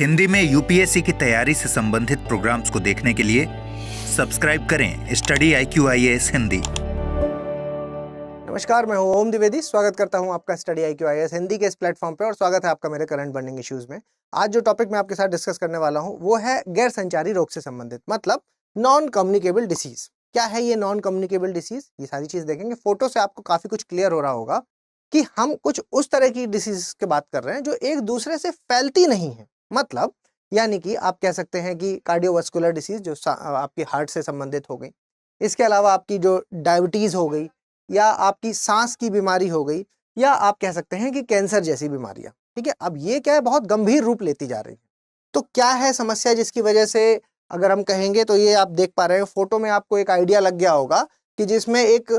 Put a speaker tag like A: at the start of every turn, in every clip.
A: हिंदी में यूपीएससी की तैयारी से संबंधित प्रोग्राम्स को देखने के लिए सब्सक्राइब करें स्टडी IQIAS हिंदी।
B: नमस्कार, मैं हूं ओम द्विवेदी। स्वागत करता हूं आपका स्टडी IQIAS हिंदी के इस प्लेटफॉर्म पे और स्वागत है आपका मेरे करंट बर्निंग इश्यूज में। आज जो टॉपिक मैं आपके साथ डिस्कस करने वाला हूं वो है गैर संचारी रोग से संबंधित, मतलब नॉन कम्युनिकेबल डिसीज। क्या है ये नॉन कम्युनिकेबल डिसीज, ये सारी चीज देखेंगे। फोटो से आपको काफी कुछ क्लियर हो रहा होगा कि हम कुछ उस तरह की डिसीज की बात कर रहे हैं जो एक दूसरे से फैलती नहीं है। मतलब यानी कि आप कह सकते हैं कि कार्डियोवास्कुलर डिसीज जो आपकी हार्ट से संबंधित हो गई, इसके अलावा आपकी जो डायबिटीज हो गई, या आपकी सांस की बीमारी हो गई, या आप कह सकते हैं कि कैंसर जैसी बीमारियां। ठीक है, अब ये क्या है, बहुत गंभीर रूप लेती जा रही है। तो क्या है समस्या जिसकी वजह से अगर हम कहेंगे तो ये आप देख पा रहे हैं फोटो में, आपको एक आइडिया लग गया होगा कि जिसमें एक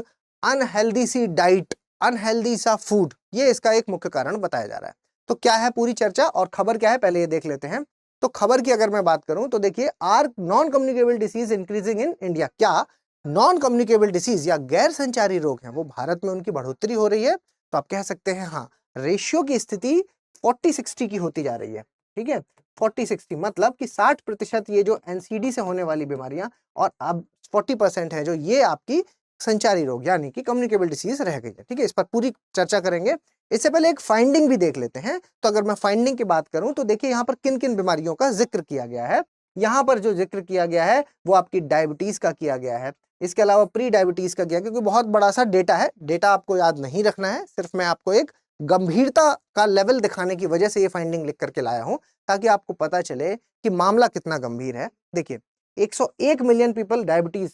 B: अनहेल्दी सी डाइट, अनहेल्दी सा फूड, ये इसका एक मुख्य कारण बताया जा रहा है। तो क्या है पूरी चर्चा और खबर क्या है, पहले ये देख लेते हैं। तो खबर की अगर मैं बात करूं तो देखिए, are non communicable diseases increasing in India. क्या नॉन कम्युनिकेबल डिसीज या गैर संचारी रोग हैं वो भारत में उनकी बढ़ोतरी हो रही है? तो आप कह सकते हैं हाँ, रेशियो की स्थिति 40-60 की होती जा रही है। ठीक है, 40-60 मतलब कि 60% ये जो एनसीडी से होने वाली बीमारियां और अब 40% है जो ये आपकी संचारी रोग यानी कि कम्युनिकेबल डिसीज रह गई है। ठीक है, इस पर पूरी चर्चा करेंगे। इससे पहले एक फाइंडिंग भी देख लेते हैं। तो अगर मैं फाइंडिंग की बात करूं तो देखिए यहाँ पर किन किन बीमारियों का जिक्र किया गया है। यहाँ पर जो जिक्र किया गया है वो आपकी डायबिटीज का किया गया है, इसके अलावा प्री डायबिटीज का किया, क्योंकि बहुत बड़ा सा डेटा है। डेटा आपको याद नहीं रखना है, सिर्फ मैं आपको एक गंभीरता का लेवल दिखाने की वजह से ये फाइंडिंग लिख करके लाया हूं, ताकि आपको पता चले कि मामला कितना गंभीर है। देखिए, 101 मिलियन पीपल डायबिटीज,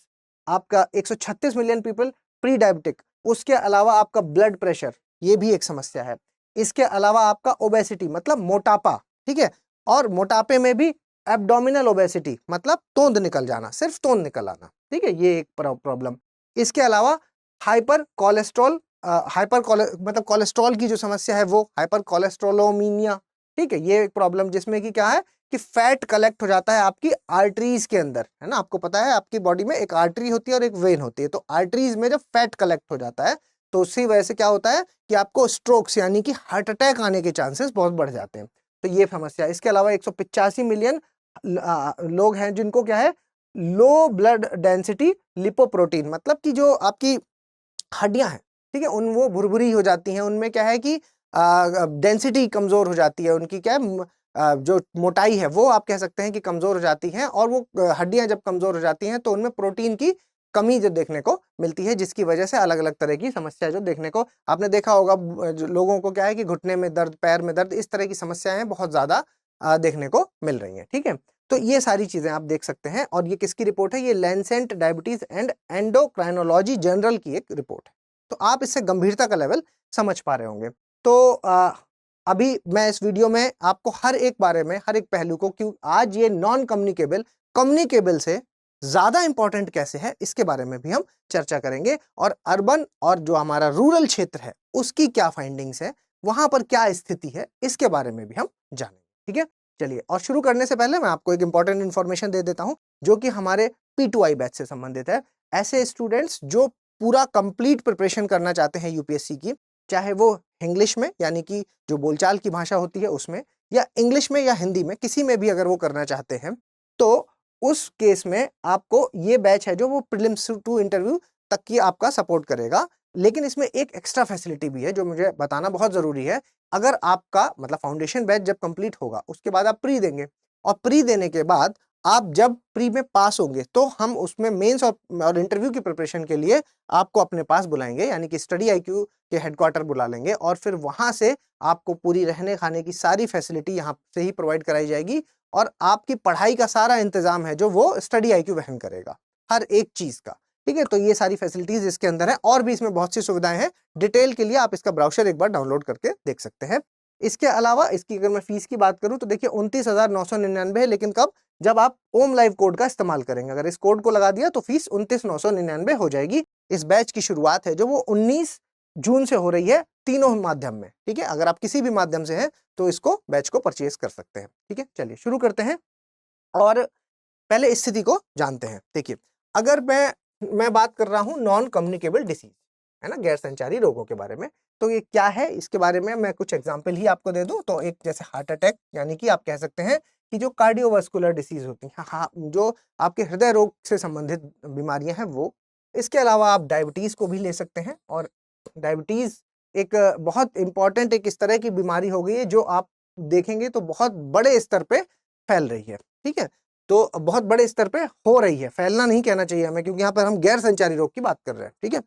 B: आपका 136 मिलियन पीपल प्री डायबिटिक, उसके अलावा आपका ब्लड प्रेशर, ये भी एक समस्या है। इसके अलावा आपका ओबेसिटी मतलब मोटापा, ठीक है, और मोटापे में भी एब्डोमिनल ओबेसिटी मतलब तोंद निकल जाना, सिर्फ तोंद निकल आना। ठीक है, ये एक प्रॉब्लम। इसके अलावा हाइपर कोलेस्ट्रॉल, मतलब कोलेस्ट्रॉल की जो समस्या है वो हाइपर कोलेस्ट्रोलोमीनिया। ठीक है, ये एक प्रॉब्लम जिसमें कि क्या है कि फैट कलेक्ट हो जाता है आपकी आर्टरीज के अंदर, है ना। आपको पता है आपकी बॉडी में एक आर्टरी होती है और एक वेन होती है। तो आर्टरीज में जब फैट कलेक्ट हो जाता है तो उसी वजह से क्या होता है कि आपको स्ट्रोक्स यानी कि हार्ट अटैक आने के चांसेस बहुत बढ़ जाते हैं। तो ये समस्या। इसके अलावा 185 मिलियन लोग हैं जिनको क्या है, लो ब्लड डेंसिटी लिपोप्रोटीन, मतलब कि जो आपकी हड्डियां हैं, ठीक है, उन वो भुरभुरी हो जाती हैं, उनमें क्या है कि डेंसिटी कमजोर हो जाती है, उनकी क्या है जो मोटाई है वो आप कह सकते हैं कि कमजोर हो जाती हैं। और वो हड्डियां जब कमजोर हो जाती हैं तो उनमें प्रोटीन की कमी जो देखने को मिलती है, जिसकी वजह से अलग अलग तरह की समस्या जो देखने को आपने देखा होगा। लोगों को क्या है कि घुटने में दर्द, पैर में दर्द, इस तरह की समस्याएं बहुत ज्यादा देखने को मिल रही हैं। ठीक है, तो ये सारी चीजें आप देख सकते हैं। और ये किसकी रिपोर्ट है? ये Lancet diabetes and endocrinology journal की एक रिपोर्ट है। तो आप इससे गंभीरता का लेवल समझ पा रहे होंगे। तो अभी मैं इस वीडियो में आपको हर एक बारे में, हर एक पहलू को, क्यों आज ये नॉन कम्युनिकेबल कम्युनिकेबल से ज्यादा इंपॉर्टेंट कैसे है, इसके बारे में भी हम चर्चा करेंगे। और अर्बन और जो हमारा रूरल क्षेत्र है उसकी क्या फाइंडिंग्स है, वहां पर क्या स्थिति है, इसके बारे में भी हम जानेंगे। ठीक है, चलिए। और शुरू करने से पहले मैं आपको एक इंपॉर्टेंट इन्फॉर्मेशन दे देता हूं जो कि हमारे P2I बैच से संबंधित है। ऐसे स्टूडेंट्स जो पूरा कंप्लीट प्रिपरेशन करना चाहते हैं यूपीएससी की, चाहे वो इंग्लिश में यानी कि जो बोलचाल की भाषा होती है उसमें, या इंग्लिश में या हिंदी में, किसी में भी अगर वो करना चाहते हैं, तो उस केस में आपको ये बैच है जो वो प्रीलिम्स टू इंटरव्यू तक की आपका सपोर्ट करेगा। लेकिन इसमें एक एक्स्ट्रा फैसिलिटी भी है जो मुझे बताना बहुत जरूरी है। अगर आपका मतलब फाउंडेशन बैच जब कंप्लीट होगा उसके बाद आप प्री देंगे, और प्री देने के बाद आप जब प्री में पास होंगे तो हम उसमें मेंस और इंटरव्यू की प्रिपरेशन के लिए आपको अपने पास बुलाएंगे, यानी कि स्टडी IQ के हेडक्वार्टर बुला लेंगे। और फिर वहां से आपको पूरी रहने खाने की सारी फैसिलिटी यहाँ से ही प्रोवाइड कराई जाएगी, और आपकी पढ़ाई का सारा इंतजाम है जो वो स्टडी IQ वहन करेगा, हर एक चीज का। ठीक है, तो ये सारी फैसिलिटीज इसके अंदर है, और भी इसमें बहुत सी सुविधाएं हैं। डिटेल के लिए आप इसका ब्राउजर एक बार डाउनलोड करके देख सकते हैं। इसके अलावा इसकी अगर मैं फीस की बात करूं तो देखिए 29,999 है, लेकिन कब? जब आप ओम लाइव कोड का इस्तेमाल करेंगे। अगर इस कोड को लगा दिया तो फीस 29,999 हो जाएगी। इस बैच की शुरुआत है जो वो 19 जून से हो रही है, तीनों माध्यम में। ठीक है, अगर आप किसी भी माध्यम से हैं तो इसको बैच को परचेज कर सकते हैं। ठीक है, चलिए शुरू करते हैं और पहले स्थिति को जानते हैं। देखिए, अगर मैं बात कर रहा हूं नॉन कम्युनिकेबल डिसीज, है ना, गैर संचारी रोगों के बारे में। तो ये क्या है, इसके बारे में मैं कुछ एग्जांपल ही आपको दे दूं तो एक जैसे हार्ट अटैक, यानी कि आप कह सकते हैं कि जो कार्डियोवास्कुलर डिसीज होती हैं, हाँ, जो आपके हृदय रोग से संबंधित बीमारियां हैं वो। इसके अलावा आप डायबिटीज को भी ले सकते हैं, और डायबिटीज एक बहुत इंपॉर्टेंट एक इस तरह की बीमारी हो गई है जो आप देखेंगे तो बहुत बड़े स्तर पे फैल रही है। ठीक है, तो बहुत बड़े स्तर पे हो रही है, फैलना नहीं कहना चाहिए हमें, क्योंकि यहाँ पर हम गैर संचारी रोग की बात कर रहे हैं। ठीक है,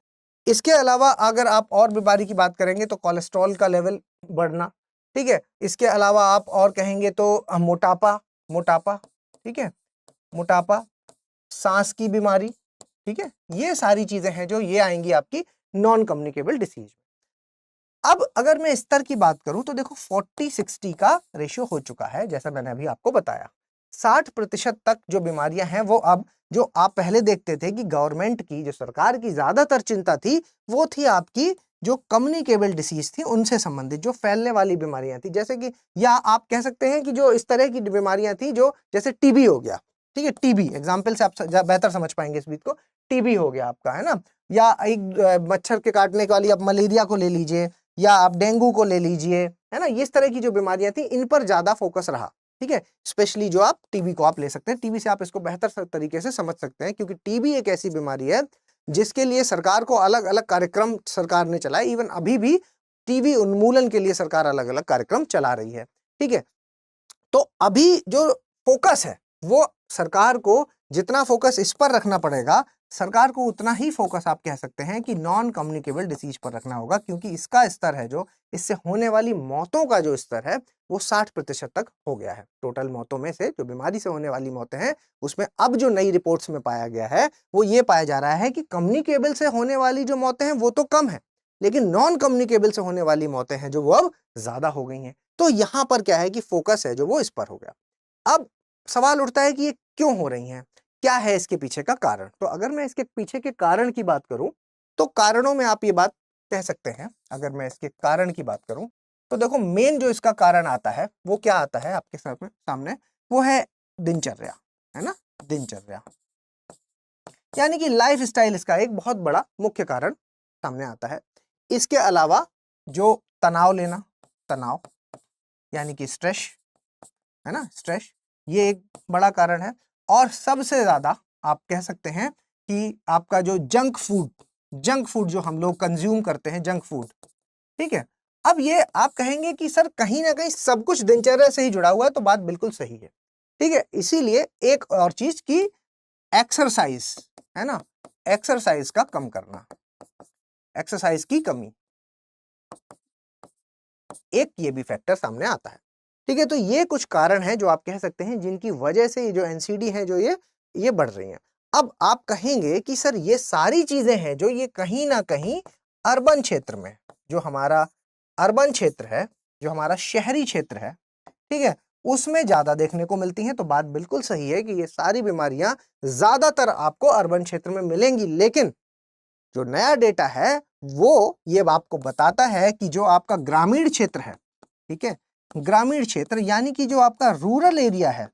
B: इसके अलावा अगर आप और बीमारी की बात करेंगे तो कोलेस्ट्रॉल का लेवल बढ़ना। ठीक है, इसके अलावा आप और कहेंगे तो मोटापा, मोटापा, ठीक है, मोटापा, सांस की बीमारी। ठीक है, ये सारी चीजें हैं जो ये आएंगी आपकी नॉन कम्युनिकेबल डिसीज। अब अगर मैं स्तर की बात करूं तो देखो 40-60 का रेशियो हो चुका है, जैसा मैंने अभी आपको बताया। 60% तक जो बीमारियां हैं वो अब, जो आप पहले देखते थे कि गवर्नमेंट की, जो सरकार की ज्यादातर चिंता थी वो थी आपकी जो कम्युनिकेबल डिसीज थी उनसे संबंधित, जो फैलने वाली बीमारियां थी, जैसे कि, या आप कह सकते हैं कि जो इस तरह की बीमारियां थी जो जैसे टीबी हो गया। ठीक है, टीबी एग्जाम्पल से आप बेहतर समझ पाएंगे इस बात को। टीबी हो गया आपका, है ना, या एक मच्छर के काटने वाली आप मलेरिया को ले लीजिए, या आप डेंगू को ले लीजिए, है ना, इस तरह की जो बीमारियां थी इन पर ज्यादा फोकस रहा। ठीक है, स्पेशली जो आप टीबी को आप ले सकते हैं, टीबी से आप इसको बेहतर तरीके से समझ सकते हैं, क्योंकि टीबी एक ऐसी बीमारी है जिसके लिए सरकार को अलग अलग कार्यक्रम सरकार ने चलाए। इवन अभी भी टीबी उन्मूलन के लिए सरकार अलग अलग कार्यक्रम चला रही है। ठीक है, तो अभी जो फोकस है वो सरकार को, जितना फोकस इस पर रखना पड़ेगा, सरकार को उतना ही फोकस आप कह सकते हैं कि नॉन कम्युनिकेबल डिसीज पर रखना होगा, क्योंकि इसका स्तर है जो, इससे होने वाली मौतों का जो स्तर है वो 60% तक हो गया है। टोटल मौतों में से, जो बीमारी से होने वाली मौतें हैं उसमें अब जो नई रिपोर्ट्स में पाया गया है वो ये पाया जा रहा है कि कम्युनिकेबल से होने वाली जो मौतें हैं वो तो कम है, लेकिन नॉन कम्युनिकेबल से होने वाली मौतें हैं जो वो अब ज्यादा हो गई हैं। तो यहां पर क्या है कि फोकस है जो वो इस पर हो गया। अब सवाल उठता है कि ये क्यों हो रही हैं, क्या है इसके पीछे का कारण। तो अगर मैं इसके पीछे के कारण की बात करूं तो कारणों में आप ये बात कह सकते हैं, अगर मैं इसके कारण की बात करूं तो देखो मेन जो इसका कारण आता है वो क्या आता है आपके सामने, वो है दिनचर्या, है ना, दिनचर्या, यानी कि लाइफ स्टाइल इसका एक बहुत बड़ा मुख्य कारण सामने आता है। इसके अलावा जो तनाव लेना, तनाव यानी कि स्ट्रेस, है ना, स्ट्रेस, ये एक बड़ा कारण है। और सबसे ज्यादा आप कह सकते हैं कि आपका जो जंक फूड जो हम लोग कंज्यूम करते हैं, जंक फूड। ठीक है, अब ये आप कहेंगे कि सर कहीं ना कहीं सब कुछ दिनचर्या से ही जुड़ा हुआ है, तो बात बिल्कुल सही है। ठीक है, इसीलिए एक और चीज की एक्सरसाइज, है ना, एक्सरसाइज का कम करना, एक्सरसाइज की कमी, एक ये भी फैक्टर सामने आता है। ठीक है, तो ये कुछ कारण हैं जो आप कह सकते हैं जिनकी वजह से जो एनसीडी है जो ये बढ़ रही हैं। अब आप कहेंगे कि सर ये सारी चीजें हैं जो ये कहीं ना कहीं अर्बन क्षेत्र में, जो हमारा अर्बन क्षेत्र है, जो हमारा शहरी क्षेत्र है, ठीक है, उसमें ज्यादा देखने को मिलती हैं। तो बात बिल्कुल सही है कि ये सारी बीमारियां ज्यादातर आपको अर्बन क्षेत्र में मिलेंगी, लेकिन जो नया डेटा है वो ये आपको बताता है कि जो आपका ग्रामीण क्षेत्र है, ठीक है, ग्रामीण क्षेत्र यानी कि जो आपका रूरल एरिया है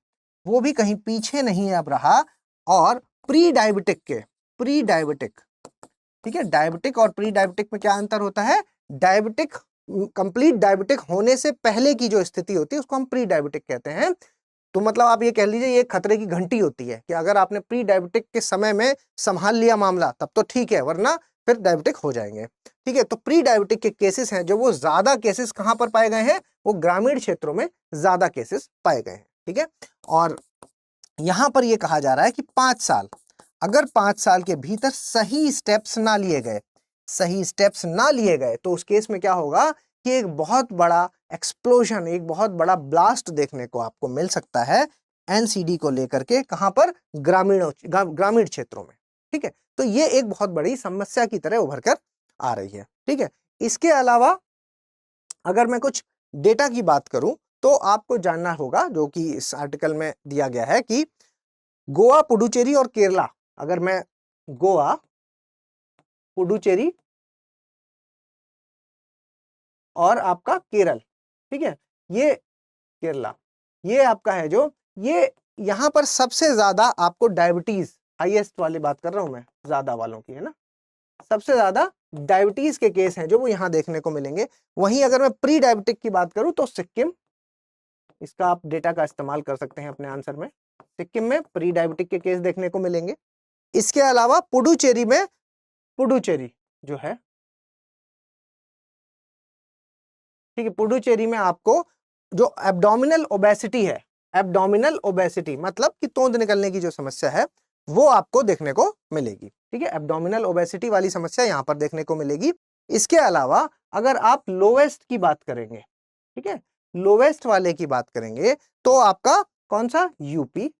B: वो भी कहीं पीछे नहीं अब रहा। और प्री डायबिटिक, ठीक है, डायबिटिक और प्री डायबिटिक में क्या अंतर होता है, डायबिटिक, कंप्लीट डायबिटिक होने से पहले की जो स्थिति होती है उसको हम प्री डायबिटिक कहते हैं। तो मतलब आप ये कह लीजिए ये खतरे की घंटी होती है कि अगर आपने प्री डायबिटिक के समय में संभाल लिया मामला तब तो ठीक है, वरना फिर डायबिटिक हो जाएंगे। ठीक है, तो प्री डायबिटिक के केसेस हैं जो वो ज्यादा केसेस कहां पर पाए गए हैं, वो ग्रामीण क्षेत्रों में ज्यादा केसेस पाए गए हैं। ठीक है, और यहां पर ये कहा जा रहा है कि 5 साल, अगर 5 साल के भीतर सही स्टेप्स ना लिए गए तो उस केस में क्या होगा कि एक बहुत बड़ा एक्सप्लोजन, एक बहुत बड़ा ब्लास्ट देखने को आपको मिल सकता है एनसीडी को लेकर के, कहां पर, ग्रामीण क्षेत्रों में। ठीक है, तो ये एक बहुत बड़ी समस्या की तरह उभर कर आ रही है। ठीक है, इसके अलावा अगर मैं कुछ डेटा की बात करूं तो आपको जानना होगा, जो कि इस आर्टिकल में दिया गया है, कि गोवा, पुडुचेरी और केरला, अगर मैं गोवा, पुडुचेरी और आपका केरल, ठीक है, ये केरला, ये आपका है जो, ये यहां पर सबसे ज्यादा आपको डायबिटीज, हाईएस्ट वाली बात कर रहा हूं मैं, ज्यादा वालों की, है ना, सबसे ज्यादा डायबिटीज के केस हैं जो वो यहाँ देखने को मिलेंगे। वहीं अगर मैं प्री डायबिटिक की बात करूं तो सिक्किम, इसका आप डेटा का इस्तेमाल कर सकते हैं अपने आंसर में। सिक्किम में प्री डायबिटिक के केस देखने को मिलेंगे। इसके अलावा पुडुचेरी में, पुडुचेरी जो है, ठीक है, पुडुचेरी में आपको जो एब्डोमिनल ओबेसिटी है, एब्डोमिनल ओबेसिटी मतलब कि तोंद निकलने की जो समस्या है वो आपको देखने को मिलेगी। ठीक है, एब्डोमिनल ओबेसिटी वाली समस्या यहां पर देखने को मिलेगी। इसके अलावा अगर आप लोवेस्ट की बात करेंगे, ठीक है, लोवेस्ट वाले की बात करेंगे तो आपका कौन सा, यूपी,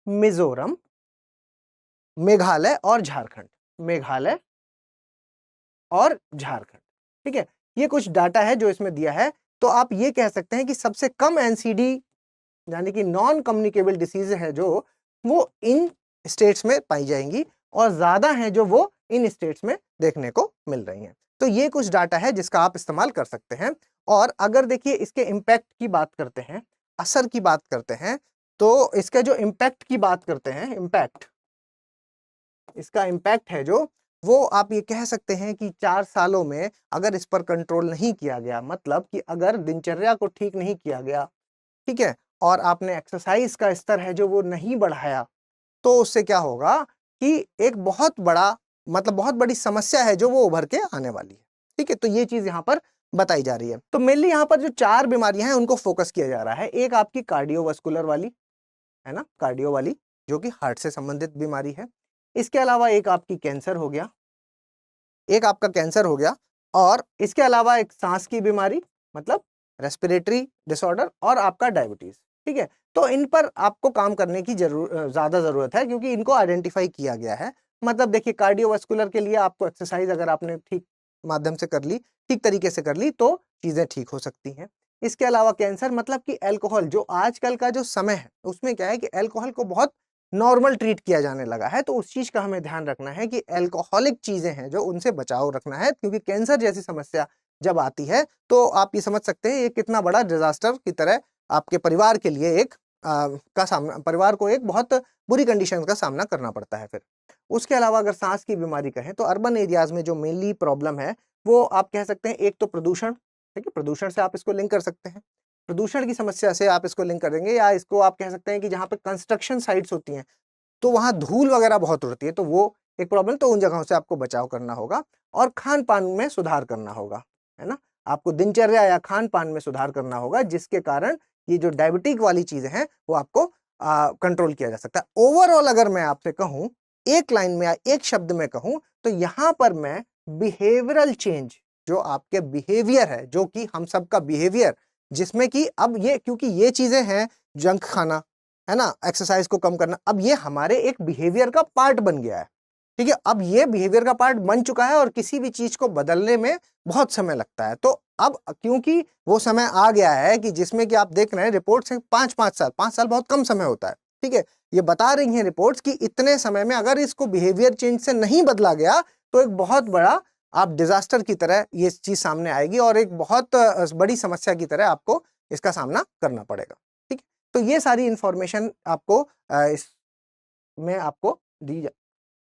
B: मिजोरम, मेघालय और झारखंड, मेघालय और झारखंड। ठीक है, ये कुछ डाटा है जो इसमें दिया है। तो आप ये कह सकते हैं कि सबसे कम एनसीडी यानी कि नॉन कम्युनिकेबल डिसीज है जो वो इन स्टेट्स में पाई जाएंगी और ज्यादा हैं जो वो इन स्टेट्स में देखने को मिल रही हैं। तो ये कुछ डाटा है जिसका आप इस्तेमाल कर सकते हैं। और अगर देखिए इसके इम्पैक्ट की बात करते हैं, असर की बात करते हैं, तो इसके जो इम्पैक्ट की बात करते हैं, इम्पैक्ट, इसका इम्पैक्ट है जो वो आप ये कह सकते हैं कि 4 सालों में अगर इस पर कंट्रोल नहीं किया गया, मतलब कि अगर दिनचर्या को ठीक नहीं किया गया, ठीक है, और आपने एक्सरसाइज का स्तर है जो वो नहीं बढ़ाया, तो उससे क्या होगा कि एक बहुत बड़ा, मतलब बहुत बड़ी समस्या है जो वो उभर के आने वाली है। ठीक है, तो ये चीज यहाँ पर बताई जा रही है। तो मेनली यहाँ पर जो 4 बीमारियां हैं उनको फोकस किया जा रहा है। एक आपकी कार्डियोवास्कुलर वाली है ना, कार्डियो वाली, जो कि हार्ट से संबंधित बीमारी है। इसके अलावा एक आपकी कैंसर हो गया, एक आपका कैंसर हो गया, और इसके अलावा एक सांस की बीमारी मतलब रेस्पिरेटरी डिसऑर्डर, और आपका डायबिटीज। ठीक है, तो इन पर आपको काम करने की ज्यादा जरूरत है क्योंकि इनको आइडेंटिफाई किया गया है। मतलब देखिए कार्डियोवास्कुलर के लिए आपको एक्सरसाइज अगर आपने ठीक माध्यम से कर ली, ठीक तरीके से कर ली, तो चीजें ठीक हो सकती हैं। इसके अलावा कैंसर मतलब कि अल्कोहल, जो आजकल का जो समय है उसमें क्या है कि अल्कोहल को बहुत नॉर्मल ट्रीट किया जाने लगा है, तो उस चीज का हमें ध्यान रखना है कि अल्कोहलिक चीजें हैं जो उनसे बचाव रखना है, क्योंकि कैंसर जैसी समस्या जब आती है तो आप ये समझ सकते हैं ये कितना बड़ा डिजास्टर की तरह आपके परिवार के लिए एक का सामना, परिवार को एक बहुत बुरी कंडीशन का सामना करना पड़ता है फिर। उसके अलावा अगर सांस की बीमारी कहें तो अर्बन एरियाज में जो मेनली प्रॉब्लम है वो आप कह सकते हैं, एक तो प्रदूषण, ठीक है, प्रदूषण से आप इसको लिंक कर सकते हैं, प्रदूषण की समस्या से आप इसको लिंक कर देंगे, या इसको आप कह सकते हैं कि जहाँ पे कंस्ट्रक्शन साइट्स होती हैं तो वहाँ धूल वगैरह बहुत उड़ती है, तो वो एक प्रॉब्लम, तो उन जगहों से आपको बचाव करना होगा। और खान पान में सुधार करना होगा, है ना, आपको दिनचर्या या खान पान में सुधार करना होगा, जिसके कारण ये जो डायबिटिक वाली चीजें हैं वो आपको कंट्रोल किया जा सकता है। ओवरऑल अगर मैं आपसे कहूं, एक लाइन में या एक शब्द में कहूं, तो यहां पर मैं बिहेवियरल चेंज, जो आपके बिहेवियर है, जो कि हम सबका बिहेवियर, जिसमें कि अब ये, क्योंकि ये चीजें हैं, जंक खाना, है ना, एक्सरसाइज को कम करना, अब ये हमारे एक बिहेवियर का पार्ट बन गया है। ठीक है, अब ये बिहेवियर का पार्ट बन चुका है और किसी भी चीज को बदलने में बहुत समय लगता है। तो अब क्योंकि वो समय आ गया है कि जिसमें कि आप देख रहे हैं रिपोर्ट से 5 साल बहुत कम समय होता है। ठीक है, ये बता रही हैं रिपोर्ट्स कि इतने समय में अगर इसको बिहेवियर चेंज से नहीं बदला गया तो एक बहुत बड़ा आप डिजास्टर की तरह ये चीज सामने आएगी और एक बहुत बड़ी समस्या की तरह आपको इसका सामना करना पड़ेगा। ठीक है, तो ये सारी इंफॉर्मेशन आपको इसमें आपको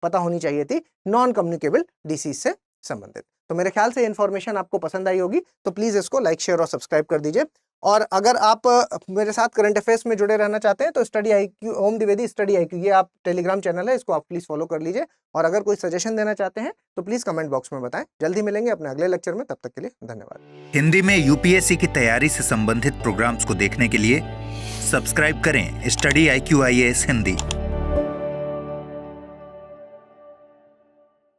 B: पता होनी चाहिए थी नॉन कम्युनिकेबल डिसीज से संबंधित। तो मेरे ख्याल से इन्फॉर्मेशन आपको पसंद आई होगी, तो प्लीज इसको लाइक, शेयर और सब्सक्राइब कर दीजिए। और अगर आप मेरे साथ करंट अफेयर्स में जुड़े रहना चाहते हैं तो स्टडी IQ, ओम द्विवेदी स्टडी IQ, ये आप टेलीग्राम चैनल है, इसको आप प्लीज फॉलो कर लीजिए। और अगर कोई सजेशन देना चाहते हैं तो प्लीज कमेंट बॉक्स में बताएं। जल्दी मिलेंगे अपने अगले लेक्चर में, तब तक के लिए धन्यवाद।
A: हिंदी में यूपीएससी की तैयारी से संबंधित प्रोग्राम्स को देखने के लिए सब्सक्राइब करें स्टडी IQ IAS हिंदी।